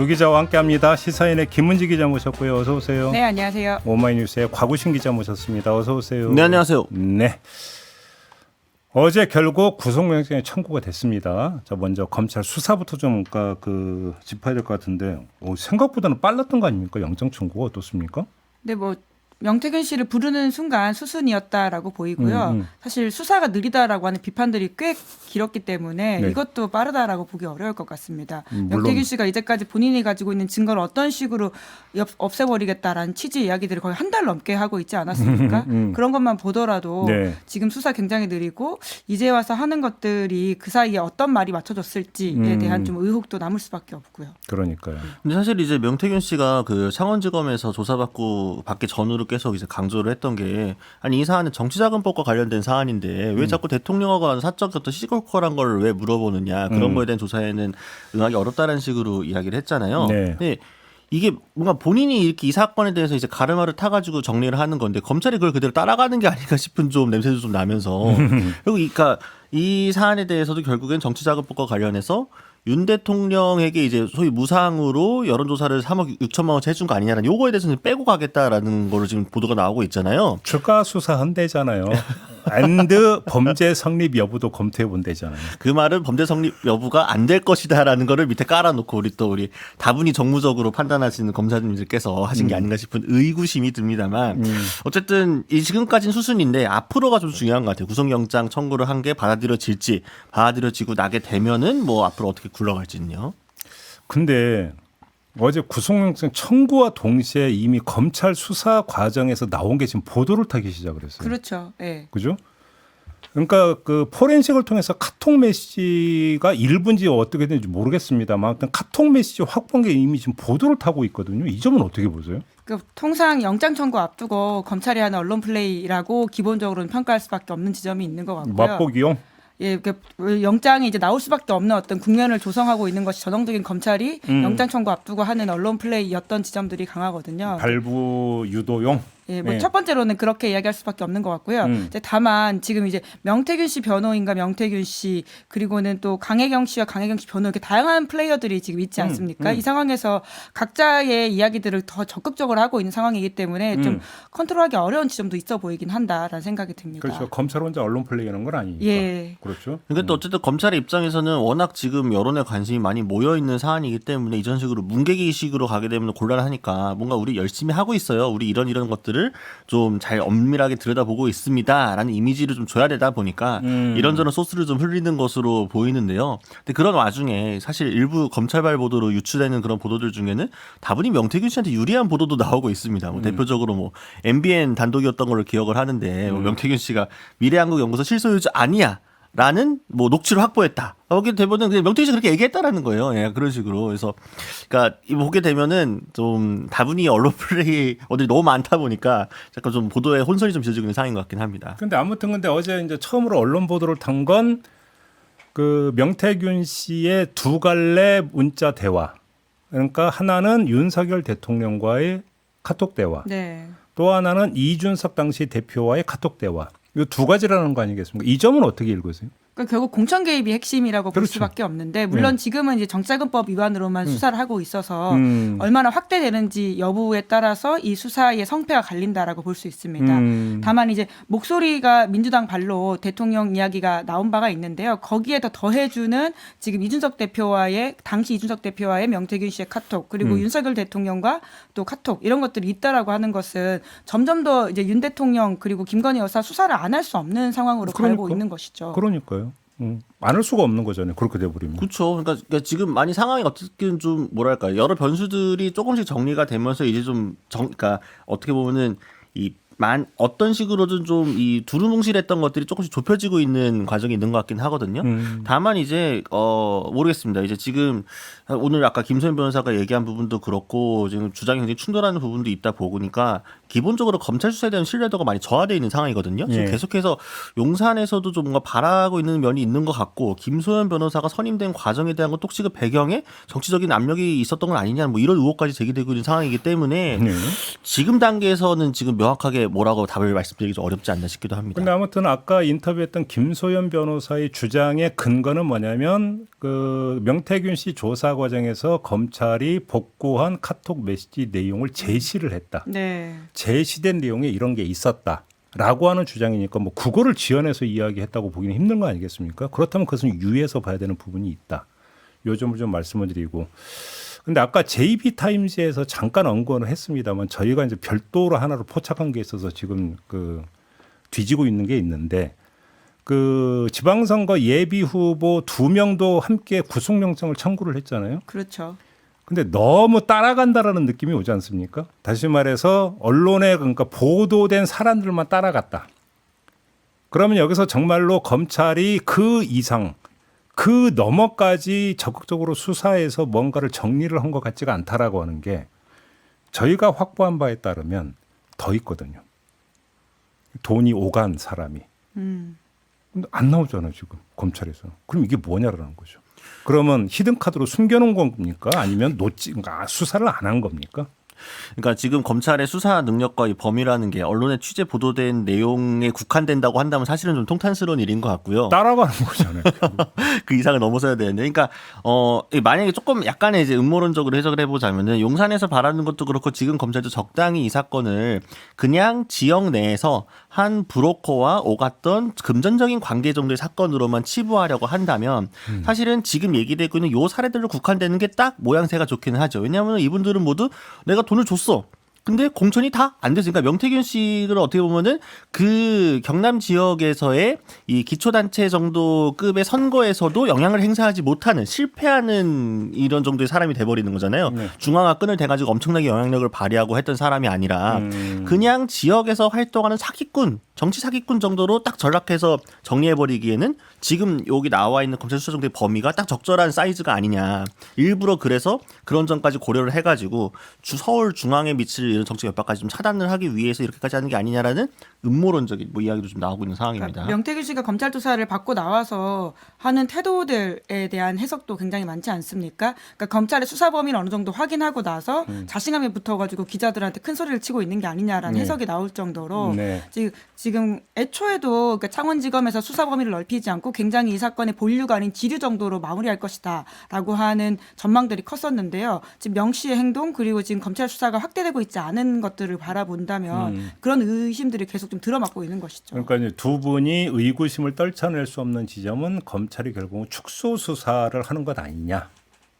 두 기자와 함께합니다. 시사인의 김은지 기자 모셨고요. 어서 오세요. 네, 안녕하세요. 오마이뉴스의 곽우신 기자 모셨습니다. 어서 오세요. 네, 안녕하세요. 네. 어제 결국 구속영장이 청구가 됐습니다. 자, 먼저 검찰 수사부터 좀 짚어야 될 것 같은데 생각보다는 빨랐던 거 아닙니까? 영장 청구가 어떻습니까? 네, 명태균 씨를 부르는 순간 수순이었다라고 보이고요. 사실 수사가 느리다라고 하는 비판들이 꽤 길었기 때문에 네. 이것도 빠르다라고 보기 어려울 것 같습니다. 물론. 명태균 씨가 이제까지 본인이 가지고 있는 증거를 어떤 식으로 없애버리겠다라는 취지 이야기들을 거의 한 달 넘게 하고 있지 않았습니까? 그런 것만 보더라도 네. 지금 수사 굉장히 느리고 이제 와서 하는 것들이 그 사이에 어떤 말이 맞춰졌을지에 대한 좀 의혹도 남을 수밖에 없고요. 그러니까요. 근데 사실 이제 명태균 씨가 그 창원지검에서 조사받고 받기 전으로 계속 이제 강조를 했던 게 아니 이 사안은 정치자금법과 관련된 사안인데 왜 자꾸 대통령하고 하는 사적 어떤 시시콜콜한 걸 왜 물어보느냐 그런 거에 대한 조사에는 응하기 어렵다는 식으로 이야기를 했잖아요. 네. 근데 이게 뭔가 본인이 이렇게 이 사건에 대해서 이제 가르마를 타가지고 정리를 하는 건데 검찰이 그걸 그대로 따라가는 게 아닌가 싶은 좀 냄새도 좀 나면서 그리고 그러니까 이 사안에 대해서도 결국엔 정치자금법과 관련해서 윤 대통령에게 이제 소위 무상으로 여론조사를 3억 6천만 원치 해준 거 아니냐라는 요거에 대해서는 빼고 가겠다라는 거로 지금 보도가 나오고 있잖아요. 추가 수사 한대잖아요. 앤드 범죄 성립 여부도 검토해 본대잖아요. 그 말은 범죄 성립 여부가 안 될 것이다라는 거를 밑에 깔아놓고 우리 다분히 정무적으로 판단하시는 검사님들께서 하신 게 아닌가 싶은 의구심이 듭니다만 어쨌든 이 지금까지는 수순인데 앞으로가 좀 중요한 것 같아요. 구속영장 청구를 한 게 받아들여지고 나게 되면은 뭐 앞으로 어떻게 굴러갈지는요. 근데 어제 구속영장 청구와 동시에 이미 검찰 수사 과정에서 나온 게 지금 보도를 타기 시작을 했어요. 그렇죠. 네. 그죠? 그러니까 그 포렌식을 통해서 카톡 메시지가 일부인지 어떻게 되는지 모르겠습니다만 아무튼 카톡 메시지 확보한 게 이미 지금 보도를 타고 있거든요. 이 점은 어떻게 보세요? 통상 영장 청구 앞두고 검찰이 하는 언론 플레이라고 기본적으로는 평가할 수밖에 없는 지점이 있는 것 같고요. 맛보기용? 예, 영장이 이제 나올 수밖에 없는 어떤 국면을 조성하고 있는 것이 전형적인 검찰이 영장 청구 앞두고 하는 언론 플레이였던 지점들이 강하거든요. 발부 유도용? 예, 네. 첫 번째로는 그렇게 이야기할 수밖에 없는 것 같고요. 이제 다만 지금 이제 명태균 씨 변호인과 명태균 씨 그리고는 또 강혜경 씨와 강혜경 씨 변호 이렇게 다양한 플레이어들이 지금 있지 않습니까? 이 상황에서 각자의 이야기들을 더 적극적으로 하고 있는 상황이기 때문에 좀 컨트롤하기 어려운 지점도 있어 보이긴 한다라는 생각이 듭니다. 그렇죠. 검찰 혼자 언론 플레이하는 건 아니니까. 예. 그렇죠. 그러니까 또 어쨌든 검찰의 입장에서는 워낙 지금 여론의 관심이 많이 모여 있는 사안이기 때문에 이런 식으로 문개기식으로 가게 되면 곤란하니까 뭔가 우리 열심히 하고 있어요. 우리 이런 것들을 좀 잘 엄밀하게 들여다보고 있습니다라는 이미지를 좀 줘야 되다 보니까 이런저런 소스를 좀 흘리는 것으로 보이는데요. 근데 그런 와중에 사실 일부 검찰발 보도로 유추되는 그런 보도들 중에는 다분히 명태균 씨한테 유리한 보도도 나오고 있습니다. 대표적으로 뭐 MBN 단독이었던 걸로 기억을 하는데 뭐 명태균 씨가 미래한국연구소 실소유주 아니야. 라는 뭐 녹취를 확보했다. 보게 되면은 그냥 명태균 씨가 그렇게 얘기했다라는 거예요. 예, 그런 식으로. 그래서 그러니까 보게 되면은 좀 다분히 언론 플레이 어디 너무 많다 보니까 약간 좀 보도에 혼선이 좀 빚어지고 있는 상황인 것 같긴 합니다. 근데 어제 이제 처음으로 언론 보도를 탄 건 그 명태균 씨의 두 갈래 문자 대화. 그러니까 하나는 윤석열 대통령과의 카톡 대화. 네. 또 하나는 이준석 당시 대표와의 카톡 대화. 이 두 가지라는 거 아니겠습니까? 이 점은 어떻게 읽으세요? 그러니까 결국 공천 개입이 핵심이라고 볼 그렇죠. 수밖에 없는데 물론 네. 지금은 이제 정치자금법 위반으로만 수사를 하고 있어서 얼마나 확대되는지 여부에 따라서 이 수사의 성패가 갈린다라고 볼 수 있습니다. 다만 이제 목소리가 민주당 발로 대통령 이야기가 나온 바가 있는데요. 거기에 더 더해주는 지금 당시 이준석 대표와의 명태균 씨의 카톡 그리고 윤석열 대통령과 또 카톡 이런 것들이 있다라고 하는 것은 점점 더 이제 윤 대통령 그리고 김건희 여사 수사를 안 할 수 없는 상황으로 가고 있는 것이죠. 그러니까요. 안 할 수가 없는 거잖아요. 그렇게 돼버리면. 그렇죠. 그러니까 지금 많이 상황이 어떻게 좀 뭐랄까 여러 변수들이 조금씩 정리가 되면서 이제 그러니까 어떻게 보면은 어떤 식으로든 좀 이 두루뭉실했던 것들이 조금씩 좁혀지고 있는 과정이 있는 것 같긴 하거든요. 다만 이제 모르겠습니다. 이제 지금 오늘 아까 김소연 변호사가 얘기한 부분도 그렇고 지금 주장이 굉장히 충돌하는 부분도 있다 보니까 기본적으로 검찰 수사에 대한 신뢰도가 많이 저하되어 있는 상황이거든요. 지금 예. 계속해서 용산에서도 좀 뭔가 바라고 있는 면이 있는 것 같고 김소연 변호사가 선임된 과정에 대한 것 혹시 그 배경에 정치적인 압력이 있었던 건 아니냐 뭐 이런 의혹까지 제기되고 있는 상황이기 때문에 지금 단계에서는 지금 명확하게 뭐라고 답을 말씀드리기 좀 어렵지 않나 싶기도 합니다. 근데 아무튼 아까 인터뷰했던 김소연 변호사의 주장의 근거는 뭐냐면 그 명태균 씨 조사 과정에서 검찰이 복구한 카톡 메시지 내용을 제시를 했다. 네. 제시된 내용에 이런 게 있었다라고 하는 주장이니까 뭐 그거를 지어내서 이야기했다고 보기는 힘든 거 아니겠습니까? 그렇다면 그것은 유의해서 봐야 되는 부분이 있다. 요 점을 좀 말씀을 드리고. 근데 아까 JB타임즈에서 잠깐 언급을 했습니다만 저희가 이제 별도로 하나로 포착한 게 있어서 지금 그 뒤지고 있는 게 있는데 그 지방선거 예비 후보 2명도 함께 구속영장을 청구를 했잖아요. 그렇죠. 근데 너무 따라간다라는 느낌이 오지 않습니까? 다시 말해서 언론에 그러니까 보도된 사람들만 따라갔다. 그러면 여기서 정말로 검찰이 그 이상 그 너머까지 적극적으로 수사해서 뭔가를 정리를 한 것 같지가 않다라고 하는 게 저희가 확보한 바에 따르면 더 있거든요. 돈이 오간 사람이. 근데 안 나오잖아요, 지금 검찰에서. 그럼 이게 뭐냐라는 거죠. 그러면 히든카드로 숨겨놓은 겁니까? 아니면 그러니까 수사를 안 한 겁니까? 그러니까 지금 검찰의 수사 능력과 이 범위라는 게 언론에 취재 보도된 내용에 국한된다고 한다면 사실은 좀 통탄스러운 일인 것 같고요. 따라가는 거잖아요. 그 이상을 넘어서야 되는데, 그러니까 만약에 조금 약간의 이제 음모론적으로 해석을 해보자면은 용산에서 바라는 것도 그렇고 지금 검찰도 적당히 이 사건을 그냥 지역 내에서 한 브로커와 오갔던 금전적인 관계 정도의 사건으로만 치부하려고 한다면 사실은 지금 얘기되고 있는 요 사례들로 국한되는 게 딱 모양새가 좋기는 하죠. 왜냐하면 이분들은 모두 내가 돈을 줬어. 근데 공천이 다 안 됐으니까 그러니까 명태균 씨를 어떻게 보면은 그 경남 지역에서의 이 기초단체 정도 급의 선거에서도 영향을 행사하지 못하는 실패하는 이런 정도의 사람이 돼버리는 거잖아요. 네. 중앙화 끈을 대가지고 엄청나게 영향력을 발휘하고 했던 사람이 아니라 그냥 지역에서 활동하는 사기꾼, 정치 사기꾼 정도로 딱 전락해서 정리해버리기에는 지금 여기 나와 있는 검찰 수사 정도의 범위가 딱 적절한 사이즈가 아니냐. 일부러 그래서 그런 점까지 고려를 해가지고 서울 중앙에 미칠 이런 정치 협박까지 좀 차단을 하기 위해서 이렇게까지 하는 게 아니냐라는 음모론적인 뭐 이야기도 좀 나오고 있는 상황입니다. 그러니까 명태균 씨가 검찰 조사를 받고 나와서 하는 태도들에 대한 해석도 굉장히 많지 않습니까? 그러니까 검찰의 수사 범위를 어느 정도 확인하고 나서 자신감이 붙어가지고 기자들한테 큰 소리를 치고 있는 게 아니냐라는 해석이 나올 정도로 지금 애초에도 그러니까 창원지검에서 수사 범위를 넓히지 않고 굉장히 이 사건의 본류가 아닌 지류 정도로 마무리할 것이다라고 하는 전망들이 컸었는데요. 지금 명 씨의 행동 그리고 지금 검찰 수사가 확대되고 있지 않은 것들을 바라본다면 그런 의심들이 계속 좀 들어맞고 있는 것이죠. 그러니까 이제 두 분이 의구심을 떨쳐낼 수 없는 지점은 검찰이 결국 축소 수사를 하는 것 아니냐.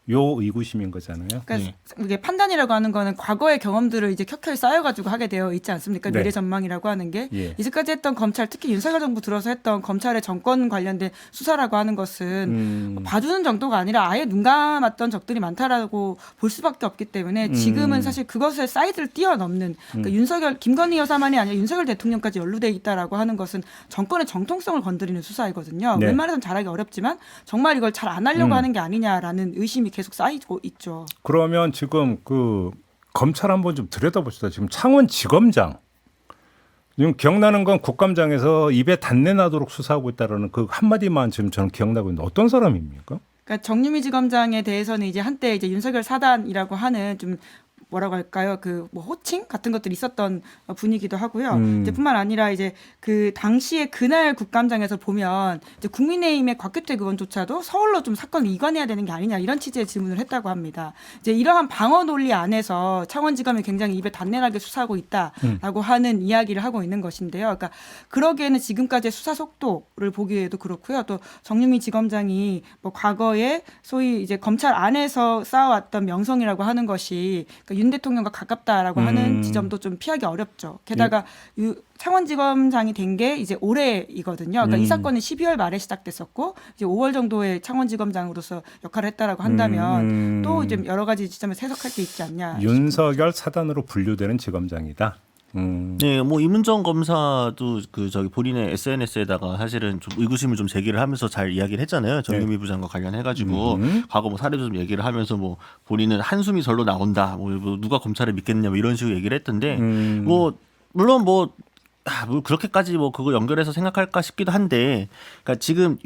요 의구심인 거잖아요. 그러니까 이게 판단이라고 하는 거는 과거의 경험들을 이제 켜켜이 쌓여가지고 하게 되어 있지 않습니까? 네. 미래 전망이라고 하는 게 이제까지 했던 검찰, 특히 윤석열 정부 들어서 했던 검찰의 정권 관련된 수사라고 하는 것은 봐주는 정도가 아니라 아예 눈 감았던 적들이 많다라고 볼 수밖에 없기 때문에 지금은 사실 그것의 사이드를 뛰어넘는 그러니까 윤석열, 김건희 여사만이 아니라 윤석열 대통령까지 연루돼 있다라고 하는 것은 정권의 정통성을 건드리는 수사이거든요. 네. 웬만해서는 잘하기 어렵지만 정말 이걸 잘 안 하려고 하는 게 아니냐라는 의심이 계속 쌓이고 있죠. 그러면 지금 그 검찰 한번 좀 들여다봅시다. 지금 창원지검장 지금 기억나는 건 국감장에서 입에 단내 나도록 수사하고 있다라는 그 한마디만 지금 저는 기억나고 있는데 어떤 사람입니까? 그러니까 정유미 지검장에 대해서는 이제 한때 이제 윤석열 사단이라고 하는 좀 뭐라고 할까요? 그 뭐 호칭 같은 것들이 있었던 분이기도 하고요. 이제 뿐만 아니라 이제 그 당시에 그날 국감장에서 보면 이제 국민의힘의 곽규택 의원조차도 서울로 좀 사건을 이관해야 되는 게 아니냐 이런 취지의 질문을 했다고 합니다. 이제 이러한 방어 논리 안에서 창원지검이 굉장히 입에 단내나게 수사하고 있다라고 하는 이야기를 하고 있는 것인데요. 그러니까 그러기에는 지금까지의 수사 속도를 보기에도 그렇고요. 또 정유미 지검장이 뭐 과거에 소위 이제 검찰 안에서 쌓아왔던 명성이라고 하는 것이 그러니까 윤 대통령과 가깝다라고 하는 지점도 좀 피하기 어렵죠. 게다가 창원지검장이 된 게 이제 올해이거든요. 그러니까 이 사건은 12월 말에 시작됐었고 이제 5월 정도에 창원지검장으로서 역할을 했다라고 한다면 또 이제 여러 가지 지점에서 해석할 게 있지 않냐. 윤석열 사단으로 분류되는 지검장이다. 네, 뭐 이문정 검사도 그 저기 본인의 SNS에다가 사실은 좀 의구심을 좀 제기를 하면서 잘 이야기를 했잖아요. 정유미 부장과 관련해가지고 과거 뭐 사례도 좀 얘기를 하면서 뭐 본인은 한숨이 절로 나온다. 뭐 누가 검찰을 믿겠냐 뭐 이런 식으로 얘기를 했던데 뭐 물론 뭐 그렇게까지 뭐 그거 연결해서 생각할까 싶기도 한데, 그러니까 지금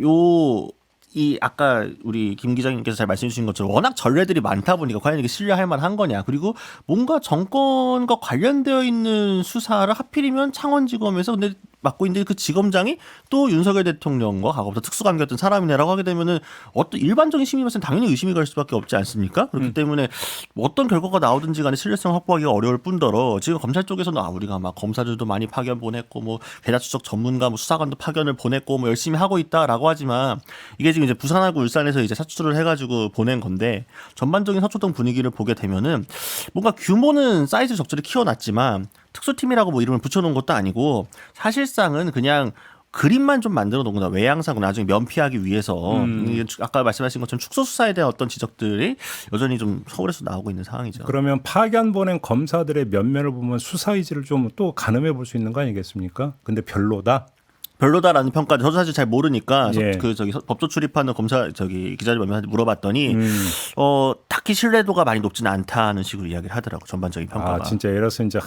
이 아까 우리 김 기자님께서 잘 말씀해 주신 것처럼 워낙 전례들이 많다 보니까 과연 이게 신뢰할 만한 거냐. 그리고 뭔가 정권과 관련되어 있는 수사를 하필이면 창원지검에서 근데 맡고 있는데 그 지검장이 또 윤석열 대통령과 과거부터 특수관계였던 사람이네라고 하게 되면은 어떤 일반적인 시민으로서는 당연히 의심이 갈 수밖에 없지 않습니까? 그렇기 때문에 어떤 결과가 나오든지 간에 신뢰성 확보하기가 어려울 뿐더러 지금 검찰 쪽에서는 우리가 막 검사들도 많이 파견 보냈고 뭐 대자 추적 전문가 뭐 수사관도 파견을 보냈고 뭐 열심히 하고 있다라고 하지만 이게 지금 이제 부산하고 울산에서 이제 사출을 해가지고 보낸 건데 전반적인 서초동 분위기를 보게 되면은 뭔가 규모는 사이즈 적절히 키워놨지만 특수팀이라고 뭐 이름을 붙여놓은 것도 아니고 사실상은 그냥 그림만 좀 만들어 놓은 거다. 외양상 나중에 면피하기 위해서 이게 아까 말씀하신 것처럼 축소 수사에 대한 어떤 지적들이 여전히 좀 서울에서 나오고 있는 상황이죠. 그러면 파견 보낸 검사들의 면면을 보면 수사 의지를 좀 또 가늠해 볼 수 있는 거 아니겠습니까? 근데 별로다라는 평가. 저도 사실 잘 모르니까 예. 법조 출입하는 검사 기자님한테 물어봤더니 딱히 신뢰도가 많이 높지는 않다는 식으로 이야기를 하더라고. 전반적인 평가가. 진짜 예를 들어서 이제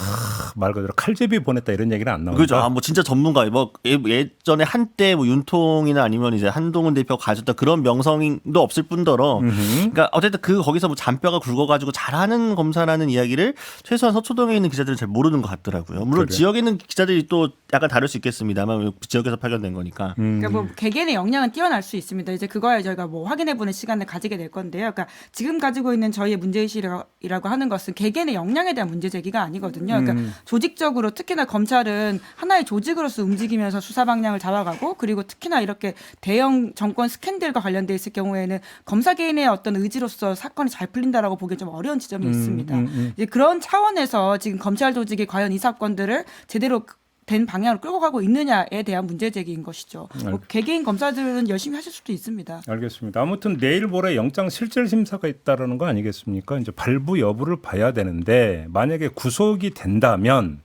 말 그대로 칼제비 보냈다 이런 얘기는 안 나온다. 그죠. 뭐 진짜 전문가. 뭐 예전에 한때 뭐 윤통이나 아니면 이제 한동훈 대표가 가졌던 그런 명성도 없을 뿐더러. 그러니까 어쨌든 거기서 뭐 잔뼈가 굵어가지고 잘하는 검사라는 이야기를 최소한 서초동에 있는 기자들은 잘 모르는 것 같더라고요. 물론 그래. 지역에 있는 기자들이 또 약간 다를 수 있겠습니다만 지역에서 파견된 거니까. 그러니까 뭐 개개인의 역량은 뛰어날 수 있습니다. 이제 그거에 저희가 뭐 확인해보는 시간을 가지게 될 건데요. 그러니까 지금 가지고 있는 저희의 문제의식이라고 하는 것은 개개인의 역량에 대한 문제 제기가 아니거든요. 그러니까 조직적으로 특히나 검찰은 하나의 조직으로서 움직이면서 수사 방향을 잡아가고 그리고 특히나 이렇게 대형 정권 스캔들과 관련돼 있을 경우에는 검사 개인의 어떤 의지로서 사건이 잘 풀린다라고 보기 좀 어려운 지점이 있습니다. 이제 그런 차원에서 지금 검찰 조직이 과연 이 사건들을 제대로 된 방향으로 끌고 가고 있느냐에 대한 문제 제기인 것이죠. 뭐 개개인 검사들은 열심히 하실 수도 있습니다. 알겠습니다. 아무튼 내일 모레 영장 실질 심사가 있다라는 거 아니겠습니까? 이제 발부 여부를 봐야 되는데 만약에 구속이 된다면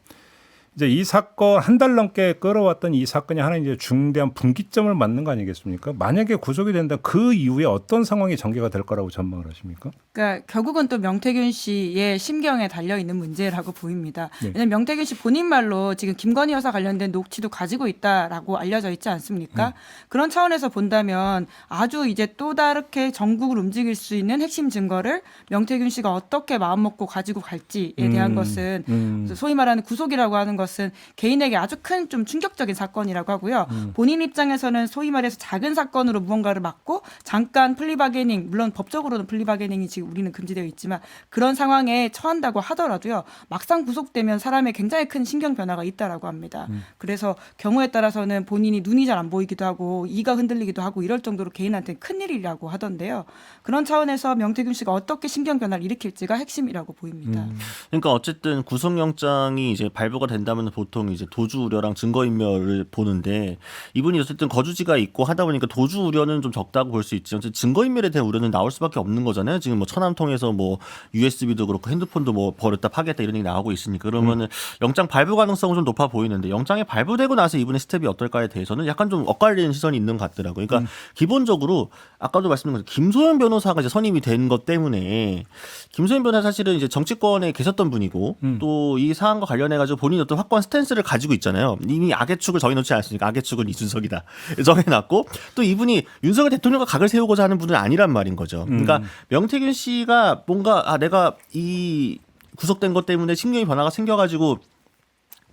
이제 이 사건 한 달 넘게 끌어왔던 이 사건이 하나 이제 중대한 분기점을 맞는 거 아니겠습니까? 만약에 구속이 된다 그 이후에 어떤 상황이 전개가 될 거라고 전망을 하십니까? 그러니까 결국은 또 명태균 씨의 심경에 달려 있는 문제라고 보입니다. 네. 왜냐하면 명태균 씨 본인 말로 지금 김건희 여사 관련된 녹취도 가지고 있다라고 알려져 있지 않습니까? 그런 차원에서 본다면 아주 이제 또 다르게 전국을 움직일 수 있는 핵심 증거를 명태균 씨가 어떻게 마음먹고 가지고 갈지에 대한 것은 소위 말하는 구속이라고 하는 것은 개인에게 아주 큰 좀 충격적인 사건이라고 하고요. 본인 입장에서는 소위 말해서 작은 사건으로 무언가를 막고 잠깐 플리바게닝, 물론 법적으로는 플리바게닝이 지금 우리는 금지되어 있지만 그런 상황에 처한다고 하더라도요. 막상 구속되면 사람의 굉장히 큰 신경 변화가 있다라고 합니다. 그래서 경우에 따라서는 본인이 눈이 잘 안 보이기도 하고 이가 흔들리기도 하고 이럴 정도로 개인한테 큰일이라고 하던데요. 그런 차원에서 명태균 씨가 어떻게 신경 변화를 일으킬지가 핵심이라고 보입니다. 그러니까 어쨌든 구속영장이 이제 발부가 된다면 보통 이제 도주 우려랑 증거인멸을 보는데 이분이 어쨌든 거주지가 있고 하다 보니까 도주 우려는 좀 적다고 볼 수 있지. 증거인멸에 대한 우려는 나올 수밖에 없는 거잖아요. 지금 뭐 천암통에서 뭐 USB도 그렇고 핸드폰도 뭐 버렸다 파겠다 이런 얘기 나오고 있으니까 그러면은 영장 발부 가능성은 좀 높아 보이는데 영장이 발부되고 나서 이분의 스텝이 어떨까에 대해서는 약간 좀 엇갈리는 시선이 있는 것 같더라고요. 그러니까 기본적으로 아까도 말씀드린 것처럼 김소연 변호사가 이제 선임이 된 것 때문에 김소연 변호사 사실은 이제 정치권에 계셨던 분이고 또 이 사안과 관련해 가지고 본인이 어떤 확고한 스탠스를 가지고 있잖아요. 이미 악의 축을 정해놓지 않았으니까 악의 축은 이준석이다 정해놨고 또 이분이 윤석열 대통령과 각을 세우고자 하는 분은 아니란 말인 거죠. 그러니까 명태균 씨가 뭔가 내가 이 구속된 것 때문에 신경의 변화가 생겨가지고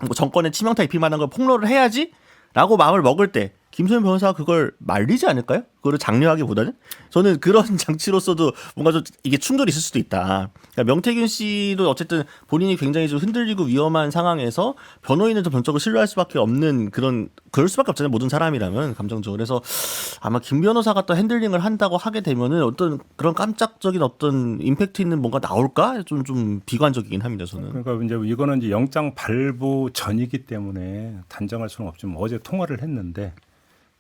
뭐 정권에 치명타 입힐 만한 걸 폭로를 해야지라고 마음을 먹을 때 김소연 변호사가 그걸 말리지 않을까요? 그거를 장려하기보다는 저는 그런 장치로서도 뭔가 좀 이게 충돌이 있을 수도 있다. 그러니까 명태균 씨도 어쨌든 본인이 굉장히 좀 흔들리고 위험한 상황에서 변호인을 좀 전적으로 신뢰할 수밖에 없는 그럴 수밖에 없잖아요. 모든 사람이라면 감정적으로. 그래서 아마 김 변호사가 또 핸들링을 한다고 하게 되면은 어떤 그런 깜짝적인 어떤 임팩트 있는 뭔가 나올까? 좀 비관적이긴 합니다. 저는. 그러니까 이제 이거는 이제 영장 발부 전이기 때문에 단정할 수는 없지만 어제 통화를 했는데.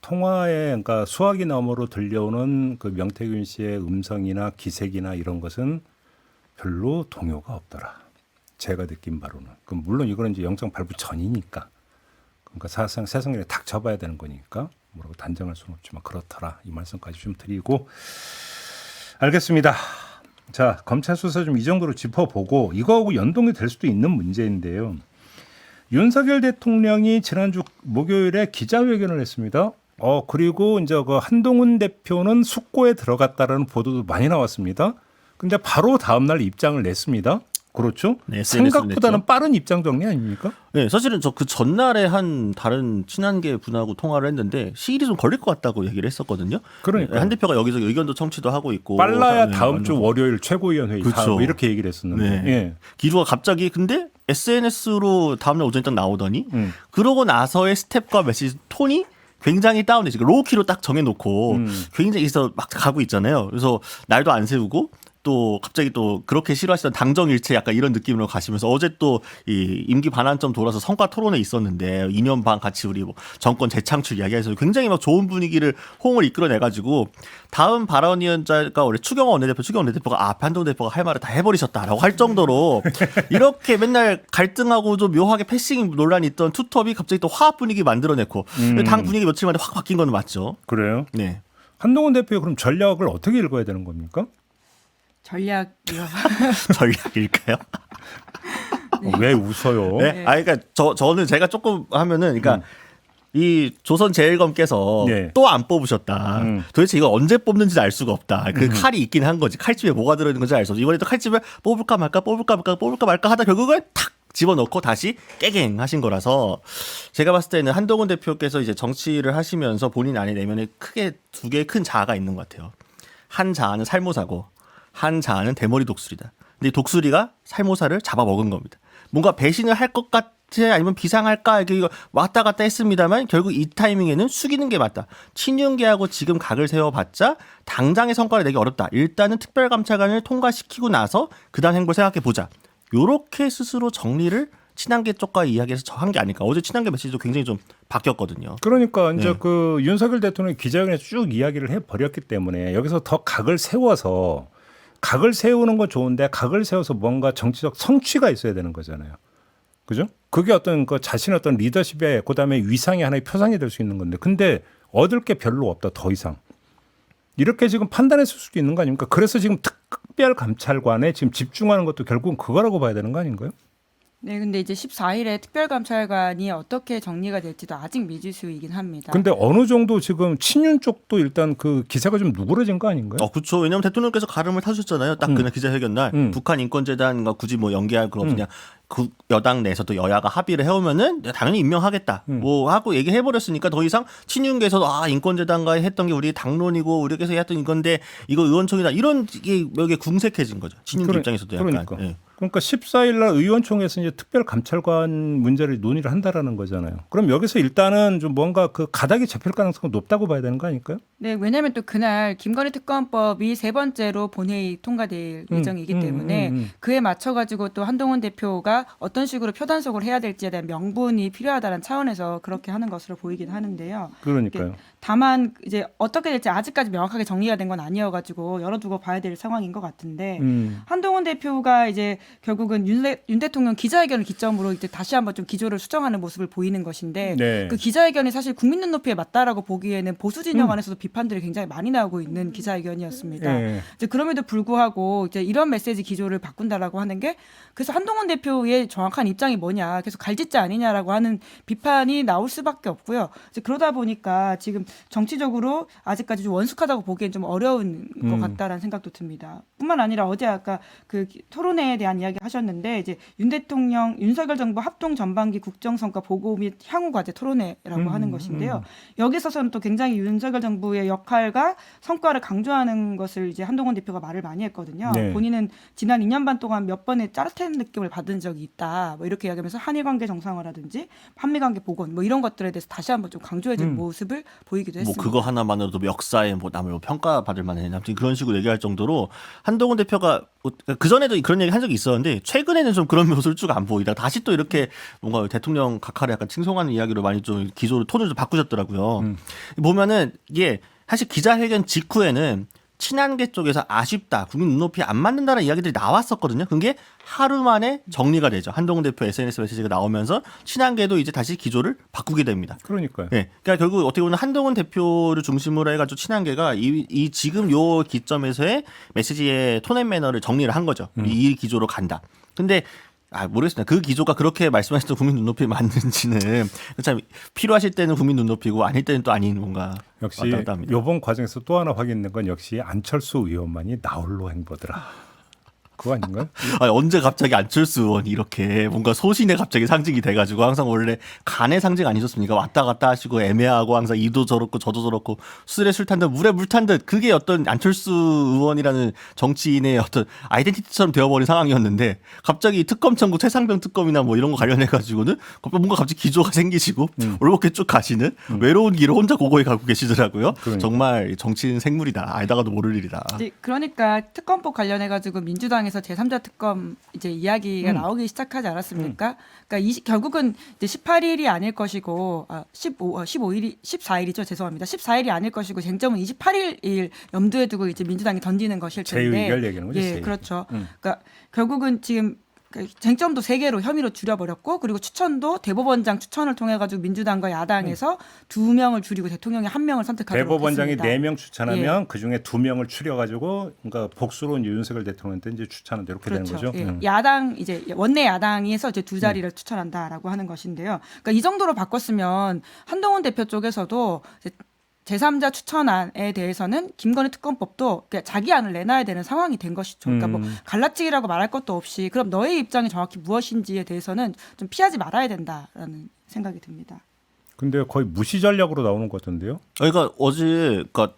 통화에 그러니까 수화기 너머로 들려오는 그 명태균 씨의 음성이나 기색이나 이런 것은 별로 동요가 없더라. 제가 느낀 바로는. 그럼 물론 이거는 이제 영장 발부 전이니까. 그러니까 사실상 세상에 탁 잡아야 되는 거니까 뭐라고 단정할 수는 없지만 그렇더라. 이 말씀까지 좀 드리고 알겠습니다. 자, 검찰 수사 좀 이 정도로 짚어보고 이거하고 연동이 될 수도 있는 문제인데요. 윤석열 대통령이 지난주 목요일에 기자회견을 했습니다. 그리고 이제 그 한동훈 대표는 숙고에 들어갔다라는 보도도 많이 나왔습니다. 근데 바로 다음 날 입장을 냈습니다. 그렇죠? 네, SNS로 생각보다는 냈죠. 빠른 입장 정리 아닙니까? 네, 사실은 저 그 전날에 한 다른 친한계 분하고 통화를 했는데 시일이 좀 걸릴 것 같다고 얘기를 했었거든요. 그러니까 한 대표가 여기서 의견도 청취도 하고 있고 빨라야 네, 다음 주 완전. 월요일 최고위원회의 다 그렇죠. 뭐 이렇게 얘기를 했었는데. 네. 예. 기조가 갑자기 근데 SNS로 다음날 오전에 딱 나오더니 그러고 나서의 스텝과 메시지 톤이 굉장히 다운돼 지금 로우키로 딱 정해놓고 굉장히 있어 막 가고 있잖아요. 그래서 날도 안 세우고 또 갑자기 또 그렇게 싫어하시던 당정일체 약간 이런 느낌으로 가시면서 어제 또 이 임기 반환점 돌아서 성과 토론회 있었는데 2년 반 같이 우리 뭐 정권 재창출 이야기해서 굉장히 막 좋은 분위기를 호응을 이끌어내가지고 다음 발언위원자가 원래 추경 원내대표가 한동훈 대표가 할 말을 다 해버리셨다라고 할 정도로 이렇게 맨날 갈등하고 좀 묘하게 패싱 논란이 있던 투톱이 갑자기 또 화합 분위기 만들어내고 당 분위기 며칠 만에 확 바뀐 건 맞죠. 그래요? 네. 한동훈 대표의 그럼 전략을 어떻게 읽어야 되는 겁니까? 전략이요. 전략일까요? 왜 웃어요? 네. 그러니까 저는 제가 조금 하면은 그러니까 이 조선제일검께서 네. 또 안 뽑으셨다. 도대체 이거 언제 뽑는지 알 수가 없다. 그 칼이 있긴 한 거지. 칼집에 뭐가 들어있는 건지 알 수 없어. 이번에도 칼집에 뽑을까 말까 하다 결국은 탁 집어넣고 다시 깨갱하신 거라서 제가 봤을 때는 한동훈 대표께서 이제 정치를 하시면서 본인 안에 내면에 크게 두 개의 큰 자아가 있는 것 같아요. 한 자아는 살모사고 한 자아는 대머리 독수리다. 근데 이 독수리가 살모사를 잡아먹은 겁니다. 뭔가 배신을 할 것 같아 아니면 비상할까 이렇게 왔다 갔다 했습니다만 결국 이 타이밍에는 숙이는 게 맞다. 친윤계하고 지금 각을 세워봤자 당장의 성과를 내기 어렵다. 일단은 특별감찰관을 통과시키고 나서 그다음 행보를 생각해 보자. 요렇게 스스로 정리를 친한계 쪽과 이야기해서 한 게 아닐까. 어제 친한계 메시지도 굉장히 좀 바뀌었거든요. 그러니까 이제 네. 그 윤석열 대통령이 기자회견에서 쭉 이야기를 해버렸기 때문에 여기서 더 각을 세워서 각을 세우는 건 좋은데 각을 세워서 뭔가 정치적 성취가 있어야 되는 거잖아요. 그죠? 그게 어떤 그 자신의 어떤 리더십의 그다음에 위상의 하나의 표상이 될 수 있는 건데 근데 얻을 게 별로 없다 더 이상. 이렇게 지금 판단했을 수도 있는 거 아닙니까? 그래서 지금 특별감찰관에 지금 집중하는 것도 결국은 그거라고 봐야 되는 거 아닌가요? 네, 근데 이제 14일에 특별감찰관이 어떻게 정리가 될지도 아직 미지수이긴 합니다. 근데 어느 정도 지금 친윤 쪽도 일단 그 기세가 좀 누그러진 거 아닌가요? 그렇죠. 왜냐하면 대통령께서 가름을 타셨잖아요. 딱 그날 기자회견 날 북한 인권재단과 굳이 뭐 연계할 거 없냐. 그 여당 내에서도 여야가 합의를 해오면은 당연히 임명하겠다. 뭐 하고 얘기해버렸으니까 더 이상 친윤계에서도 인권재단과 했던 게 우리 당론이고 우리께서 했던 이건데 이거 의원총이다. 이런 게 여기에 궁색해진 거죠. 친윤 입장에서도 약간. 그러니까. 예. 그러니까 14일 날 의원총회에서 이제 특별감찰관 문제를 논의를 한다라는 거잖아요. 그럼 여기서 일단은 좀 뭔가 그 가닥이 잡힐 가능성이 높다고 봐야 되는 거 아닐까요? 네, 왜냐하면 또 그날 김건희 특검법이 세 번째로 본회의 통과될 예정이기 때문에 그에 맞춰가지고 또 한동훈 대표가 어떤 식으로 표단속을 해야 될지에 대한 명분이 필요하다는 차원에서 그렇게 하는 것으로 보이긴 하는데요. 그러니까요. 다만 이제 어떻게 될지 아직까지 명확하게 정리가 된 건 아니어가지고 열어두고 봐야 될 상황인 것 같은데 한동훈 대표가 이제 결국은 윤 대통령 기자회견을 기점으로 이제 다시 한번 좀 기조를 수정하는 모습을 보이는 것인데 네. 그 기자회견이 사실 국민 눈높이에 맞다라고 보기에는 보수 진영 안에서도 비판들이 굉장히 많이 나오고 있는 기자회견이었습니다. 네. 이제 그럼에도 불구하고 이제 이런 메시지 기조를 바꾼다라고 하는 게 그래서 한동훈 대표의 정확한 입장이 뭐냐 계속 갈짓자 아니냐라고 하는 비판이 나올 수밖에 없고요. 이제 그러다 보니까 지금 정치적으로 아직까지 좀 원숙하다고 보기엔 좀 어려운 것 같다라는 생각도 듭니다. 뿐만 아니라 어제 아까 그 토론회에 대한 이야기 하셨는데 이제 윤석열 정부 합동 전반기 국정성과 보고 및 향후 과제 토론회라고 하는 것인데요. 여기 있어서는 또 굉장히 윤석열 정부의 역할과 성과를 강조하는 것을 이제 한동훈 대표가 말을 많이 했거든요. 네. 본인은 지난 2년 반 동안 몇 번의 짜릿한 느낌을 받은 적이 있다. 뭐 이렇게 이야기하면서 한일 관계 정상화라든지 한미 관계 복원 뭐 이런 것들에 대해서 다시 한번 좀 강조해주는 모습을 보이기도 뭐 했습니다. 그거 하나만으로도 역사에 뭐 남을 평가받을 만한 아무튼 그런 식으로 얘기할 정도로 한동훈 대표가 그 전에도 그런 얘기 한 적이 있었는데 최근에는 좀 그런 모습을 쭉 안 보이다 다시 또 이렇게 뭔가 대통령 각하를 약간 칭송하는 이야기로 많이 좀 기조를 톤을 좀 바꾸셨더라고요. 보면은 이게 사실 기자회견 직후에는 친한계 쪽에서 아쉽다, 국민 눈높이 안 맞는다는 이야기들이 나왔었거든요. 그게 하루 만에 정리가 되죠. 한동훈 대표 SNS 메시지가 나오면서 친한계도 이제 다시 기조를 바꾸게 됩니다. 그러니까요. 네, 그러니까 결국 어떻게 보면 한동훈 대표를 중심으로 해가지고 친한계가 이 지금 요 기점에서의 메시지의 톤 앤 매너를 정리를 한 거죠. 이 기조로 간다. 근데 모르겠습니다. 그 기조가 그렇게 말씀하셨던 국민 눈높이 맞는지는 참 필요하실 때는 국민 눈높이고 아닐 때는 또 아닌 뭔가 역시 왔다 갔다 합니다. 이번 과정에서 또 하나 확인된 건 역시 안철수 의원만이 나홀로 행보더라. 그거 아닌가요? 아니, 언제 갑자기 안철수 의원이 이렇게 뭔가 소신의 갑자기 상징이 돼가지고 항상 원래 간의 상징 아니셨습니까? 왔다 갔다 하시고 애매하고 항상 이도 저렇고 저도 저렇고 술에 술 탄 듯 물에 물 탄 듯 그게 어떤 안철수 의원이라는 정치인의 어떤 아이덴티티처럼 되어버린 상황이었는데 갑자기 특검 청구 최상병 특검이나 뭐 이런 거 관련해가지고는 뭔가 갑자기 기조가 생기시고 올곧게 쭉 가시는 외로운 길을 혼자 고고히 가고 계시더라고요. 그러니까. 정말 정치인 생물이다. 알다가도 모를 일이다. 그러니까 특검법 관련해가지고 민주당에서 제3자 특검 이제 이야기가 나오기 시작하지 않았습니까? 그러니까 결국은 이제 18일이 아닐 것이고 14일이죠. 죄송합니다. 14일이 아닐 것이고 쟁점은 28일 염두에 두고 이제 민주당이 던지는 것일 텐데. 제2의결 얘기하는 거죠. 예, 그렇죠. 그러니까 결국은 지금 쟁점도 3개로 혐의로 줄여버렸고 그리고 추천도 대법원장 추천을 통해 가지고 민주당과 야당에서 2명을 줄이고 대통령이 1명을 선택하도록 대법원장이 했습니다. 4명 추천하면 그중에 2명을 추려가지고 그러니까 복수로 이제 윤석열 대통령한테 이제 추천은 이렇게 그렇죠. 되는 거죠. 예. 야당 이제 원내 야당에서 이제 2자리를 추천한다라고 하는 것인데요. 그러니까 이 정도로 바꿨으면 한동훈 대표 쪽에서도 이제 제3자 추천안에 대해서는 김건희 특검법도 자기 안을 내놔야 되는 상황이 된 것이죠. 그러니까 뭐 갈라치기라고 말할 것도 없이 그럼 너의 입장이 정확히 무엇인지에 대해서는 좀 피하지 말아야 된다라는 생각이 듭니다. 근데 거의 무시 전략으로 나오는 것 같은데요. 그러니까 어제 그러니까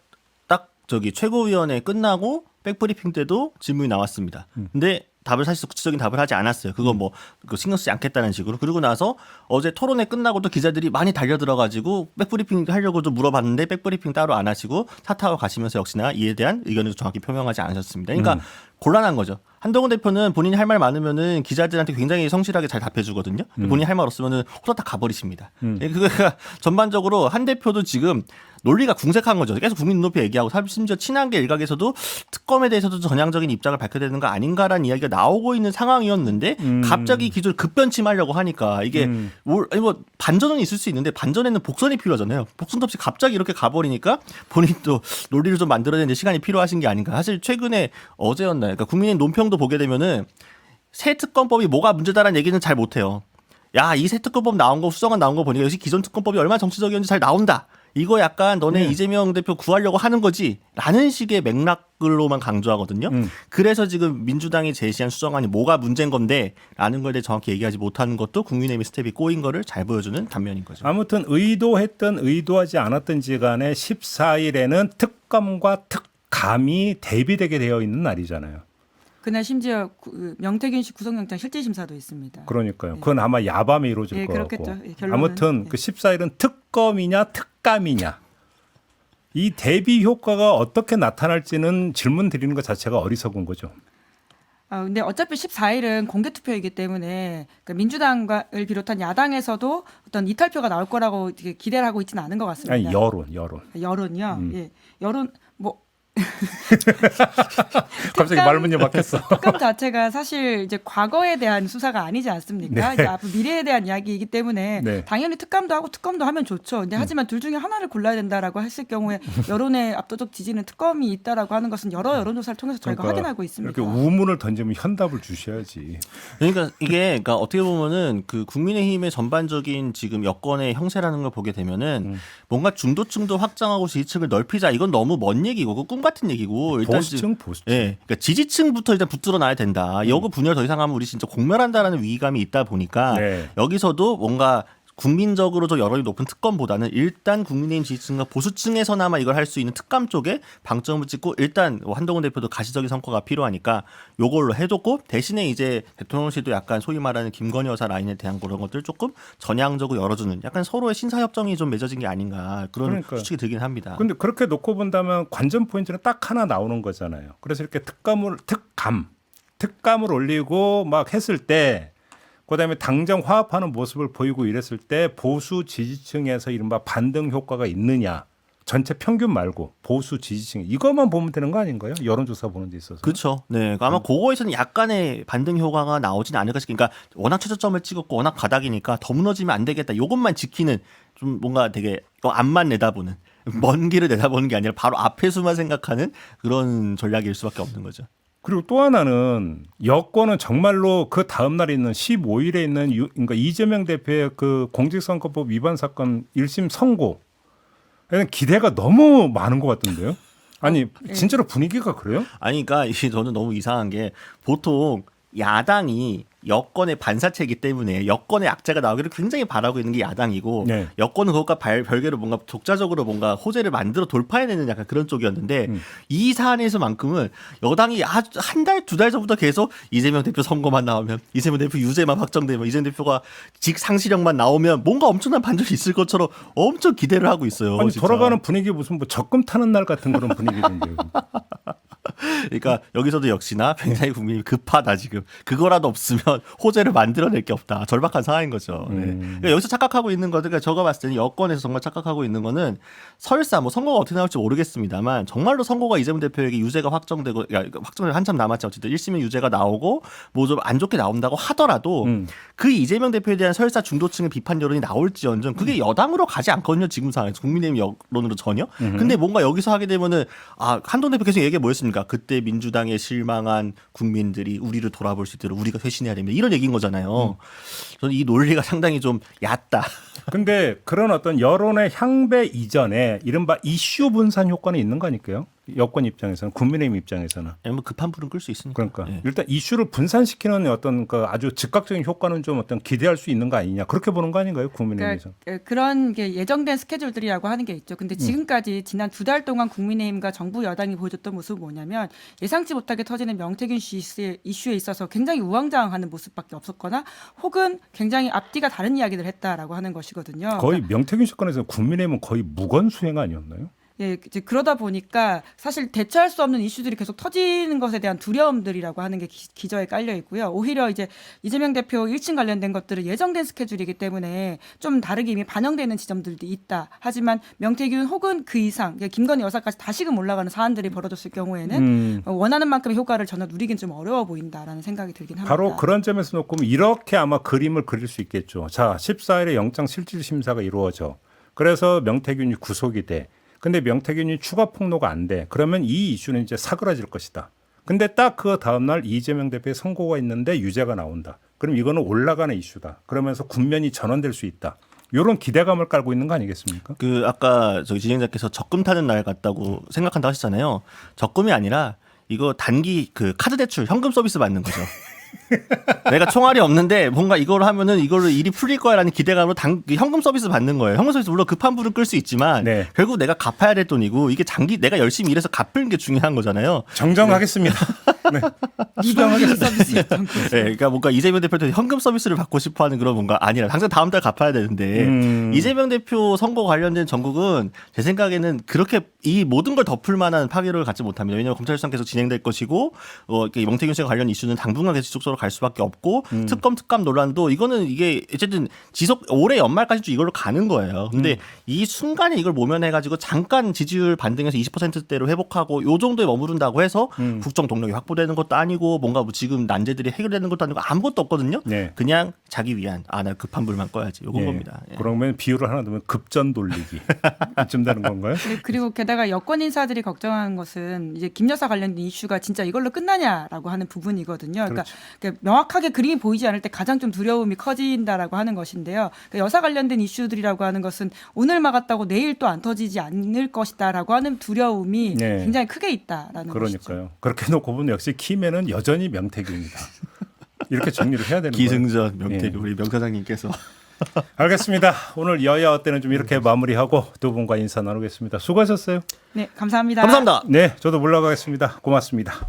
딱 저기 최고위원회 끝나고 백브리핑 때도 질문이 나왔습니다. 근데 답을 사실 구체적인 답을 하지 않았어요. 그거 뭐 신경 쓰지 않겠다는 식으로. 그리고 나서 어제 토론회 끝나고도 기자들이 많이 달려들어가지고 백브리핑 하려고 좀 물어봤는데 백브리핑 따로 안 하시고 사타워 가시면서 역시나 이에 대한 의견을 정확히 표명하지 않으셨습니다. 그러니까 곤란한 거죠. 한동훈 대표는 본인이 할 말 많으면은 기자들한테 굉장히 성실하게 잘 답해주거든요. 본인이 할 말 없으면은 호다닥 가버리십니다. 그러니까 전반적으로 한 대표도 지금 논리가 궁색한 거죠. 계속 국민 눈높이 얘기하고 심지어 친한계 일각에서도 특검에 대해서도 전향적인 입장을 밝혀야 되는 거 아닌가라는 이야기가 나오고 있는 상황이었는데 갑자기 기조를 급변침하려고 하니까 이게 뭐 반전은 있을 수 있는데 반전에는 복선이 필요하잖아요. 복선도 없이 갑자기 이렇게 가버리니까 본인도 논리를 좀 만들어내는 시간이 필요하신 게 아닌가. 사실 최근에 어제였나요? 그러니까 국민의 논평도 보게 되면은 새 특검법이 뭐가 문제다라는 얘기는 잘 못해요. 야, 이 새 특검법 나온 거 수정안 나온 거 보니까 역시 기존 특검법이 얼마나 정치적이었는지 잘 나온다. 이거 약간 너네 이재명 대표 구하려고 하는 거지 라는 식의 맥락으로만 강조하거든요. 그래서 지금 민주당이 제시한 수정안이 뭐가 문제인 건데 라는 거에 대해 정확히 얘기하지 못하는 것도 국민의힘 스텝이 꼬인 거를 잘 보여주는 단면인 거죠. 아무튼 의도했든 의도하지 않았든지 간에 14일에는 특검과 특감이 대비되게 되어 있는 날이잖아요. 그날 심지어 명태균 씨 구속영장 실질심사도 있습니다. 그러니까요. 그건 아마 야밤에 이루어질 것 그렇겠죠. 같고. 결론은, 아무튼 그 14일은 특검이냐 특감이냐. 이 대비 효과가 어떻게 나타날지는 질문 드리는 것 자체가 어리석은 거죠. 근데 어차피 14일은 공개투표이기 때문에 그러니까 민주당을 비롯한 야당에서도 어떤 이탈표가 나올 거라고 기대를 하고 있지는 않은 것 같습니다. 아니 여론이요. 예, 여론 뭐 갑자기 말문이 막혔어. 특검 자체가 사실 이제 과거에 대한 수사가 아니지 않습니까? 네. 이제 앞으로 미래에 대한 이야기이기 때문에 네. 당연히 특감도 하고 특검도 하면 좋죠. 근데 하지만 둘 중에 하나를 골라야 된다라고 했을 경우에 여론의 압도적 지지는 특검이 있다라고 하는 것은 여러 여론조사를 통해서 저희가 확인하고 있습니다. 이렇게 우문을 던지면 현답을 주셔야지. 그러니까 이게 그러니까 어떻게 보면은 그 국민의힘의 전반적인 지금 여권의 형세라는 걸 보게 되면은 뭔가 중도층도 확장하고 지지층을 넓히자 이건 너무 먼 얘기고 그 꿈 같은 얘기고 일단 보수층. 예, 그러니까 지지층부터 일단 붙들어 놔야 된다. 여고 분열 더 이상 하면 우리 진짜 공멸한다라는 위기감이 있다 보니까 여기서도 뭔가 국민적으로 좀 여론이 높은 특검보다는 일단 국민의힘 지지층과 보수층에서나마 이걸 할 수 있는 특감 쪽에 방점을 찍고 일단 한동훈 대표도 가시적인 성과가 필요하니까 요걸로 해줬고 대신에 이제 대통령실도 약간 소위 말하는 김건희 여사 라인에 대한 그런 것들 조금 전향적으로 열어주는 약간 서로의 신사협정이 좀 맺어진 게 아닌가 그런 추측이 들긴 합니다. 근데 그렇게 놓고 본다면 관전 포인트는 딱 하나 나오는 거잖아요. 그래서 이렇게 특감을 올리고 막 했을 때 그다음에 당장 화합하는 모습을 보이고 이랬을 때 보수 지지층에서 이른바 반등 효과가 있느냐. 전체 평균 말고 보수 지지층 이것만 보면 되는 거 아닌가요? 여론조사 보는 데 있어서. 그렇죠. 네, 아마 그거에서는 약간의 반등 효과가 나오진 않을까 싶으니까 워낙 최저점을 찍었고 워낙 바닥이니까 더 무너지면 안 되겠다. 이것만 지키는 좀 뭔가 되게 앞만 내다보는 먼 길을 내다보는 게 아니라 바로 앞의 수만 생각하는 그런 전략일 수밖에 없는 거죠. 그리고 또 하나는 여권은 정말로 그 다음 날에 있는 15일에 있는 그러니까 이재명 대표의 그 공직선거법 위반 사건 1심 선고 기대가 너무 많은 것 같던데요. 아니 진짜로 분위기가 그래요? 아니 그러니까 이게 저는 너무 이상한 게 보통 야당이 여권의 반사체이기 때문에 여권의 악재가 나오기를 굉장히 바라고 있는 게 야당이고 네. 여권은 그것과 별개로 뭔가 독자적으로 뭔가 호재를 만들어 돌파해내는 약간 그런 쪽이었는데 이 사안에서만큼은 여당이 아주 한 달, 두 달 전부터 계속 이재명 대표 선거만 나오면 이재명 대표 유죄만 확정되면 이재명 대표가 직상시력만 나오면 뭔가 엄청난 반전이 있을 것처럼 엄청 기대를 하고 있어요. 아니 진짜. 돌아가는 분위기 무슨 뭐 적금 타는 날 같은 그런 분위기던데요. 그러니까 여기서도 역시나 굉장히 국민이 급하다 지금. 그거라도 없으면 호재를 만들어낼 게 없다. 절박한 상황인 거죠. 네. 그러니까 여기서 착각하고 있는 거는 그러니까 제가 봤을 때는 여권에서 정말 착각하고 있는 거는 설사 뭐 선거가 어떻게 나올지 모르겠습니다만 정말로 선거가 이재명 대표에게 유죄가 확정되고 확정되고 한참 남았지 어쨌든 1심의 유죄가 나오고 뭐 좀 안 좋게 나온다고 하더라도 그 이재명 대표에 대한 설사 중도층의 비판 여론이 나올지언정 그게 여당으로 가지 않거든요. 지금 상황에서 국민의힘 여론으로 전혀. 근데 뭔가 여기서 하게 되면은 한동 대표 계속 얘기가 뭐였습니까? 그때 민주당에 실망한 국민들이 우리를 돌아볼 수 있도록 우리가 회신해야 됩니다. 이런 얘기인 거잖아요. 저는 이 논리가 상당히 좀 얕다. 근데 그런 어떤 여론의 향배 이전에 이른바 이슈 분산 효과는 있는 거 아닐까요? 여권 입장에서는 국민의힘 입장에서는 뭐 급한 불은 끌 수 있으니까. 그러니까 예. 일단 이슈를 분산시키는 어떤 그 아주 즉각적인 효과는 좀 어떤 기대할 수 있는 거 아니냐 그렇게 보는 거 아닌가요? 국민의힘에서. 그러니까 그런 게 예정된 스케줄들이라고 하는 게 있죠. 근데 지금까지 지난 2달 동안 국민의힘과 정부 여당이 보여줬던 모습은 뭐냐면 예상치 못하게 터지는 명태균 씨 이슈에 있어서 굉장히 우왕좌왕하는 모습밖에 없었거나 혹은 굉장히 앞뒤가 다른 이야기를 했다라고 하는 것이거든요. 거의 명태균 사건에서 국민의힘은 거의 무건수행 아니었나요? 예, 이제 그러다 보니까 사실 대처할 수 없는 이슈들이 계속 터지는 것에 대한 두려움들이라고 하는 게 기저에 깔려 있고요. 오히려 이제 이재명 대표 1층 관련된 것들은 예정된 스케줄이기 때문에 좀 다르게 이미 반영되는 지점들도 있다. 하지만 명태균 혹은 그 이상 김건희 여사까지 다시금 올라가는 사안들이 벌어졌을 경우에는 원하는 만큼의 효과를 전혀 누리긴 좀 어려워 보인다라는 생각이 들긴 합니다. 바로 그런 점에서 놓고 보면 이렇게 아마 그림을 그릴 수 있겠죠. 자, 14일에 영장실질심사가 이루어져. 그래서 명태균이 구속이 돼. 근데 명태균이 추가 폭로가 안 돼. 그러면 이 이슈는 이제 사그라질 것이다. 근데 딱 그 다음 날 이재명 대표의 선고가 있는데 유죄가 나온다. 그럼 이거는 올라가는 이슈다. 그러면서 국면이 전환될 수 있다. 이런 기대감을 깔고 있는 거 아니겠습니까? 그 아까 저기 진행자께서 적금 타는 날 같다고 생각한다 하셨잖아요. 적금이 아니라 이거 단기 그 카드 대출 현금 서비스 받는 거죠. 내가 총알이 없는데 뭔가 이걸 하면은 이걸로 일이 풀릴 거야라는 기대감으로 현금 서비스 받는 거예요. 현금 서비스 물론 급한 불은 끌 수 있지만 네. 결국 내가 갚아야 될 돈이고 이게 내가 열심히 일해서 갚는 게 중요한 거잖아요. 정정하겠습니다. 네. 수정하겠습니다. 서비스 네, 그러니까 뭔가 이재명 대표도 현금 서비스를 받고 싶어하는 그런 뭔가 아니라 당장 다음 달 갚아야 되는데 이재명 대표 선거 관련된 전국은 제 생각에는 그렇게 이 모든 걸 덮을 만한 파괴력을 갖지 못합니다. 왜냐하면 검찰 수사 계속 진행될 것이고 이렇게 명태균 씨와 관련 이슈는 당분간 계속 지속적으로 갈 수밖에 없고 특검 논란도 이거는 이게 어쨌든 올해 연말까지 쭉 이걸로 가는 거예요. 근데 이 순간에 이걸 모면해가지고 잠깐 지지율 반등해서 20%대로 회복하고 요 정도에 머무른다고 해서 국정 동력이 확보되는 것도 아니고 뭔가 뭐 지금 난제들이 해결되는 것도 아니고 아무것도 없거든요. 네. 그냥 자기 위한 나 급한 불만 꺼야지 요건 겁니다. 예. 그러면 비유를 하나 두면 급전 돌리기 이쯤 되는 건가요? 그리고 게다가 여권 인사들이 걱정하는 것은 이제 김 여사 관련된 이슈가 진짜 이걸로 끝나냐라고 하는 부분이거든요. 그러니까 명확하게 그림이 보이지 않을 때 가장 좀 두려움이 커진다라고 하는 것인데요. 그러니까 여사 관련된 이슈들이라고 하는 것은 오늘 막았다고 내일 또 안 터지지 않을 것이다라고 하는 두려움이 굉장히 크게 있다라는 그러니까요. 것이죠. 그렇게 놓고 보면 역시 키맨은 여전히 명태균이다. 이렇게 정리를 해야 되는 거예요. 기승전 명태균 우리 명 사장님께서. 알겠습니다. 오늘 여야 어때는 좀 이렇게 마무리하고 두 분과 인사 나누겠습니다. 수고하셨어요. 네, 감사합니다. 감사합니다. 네, 저도 물러가겠습니다. 고맙습니다.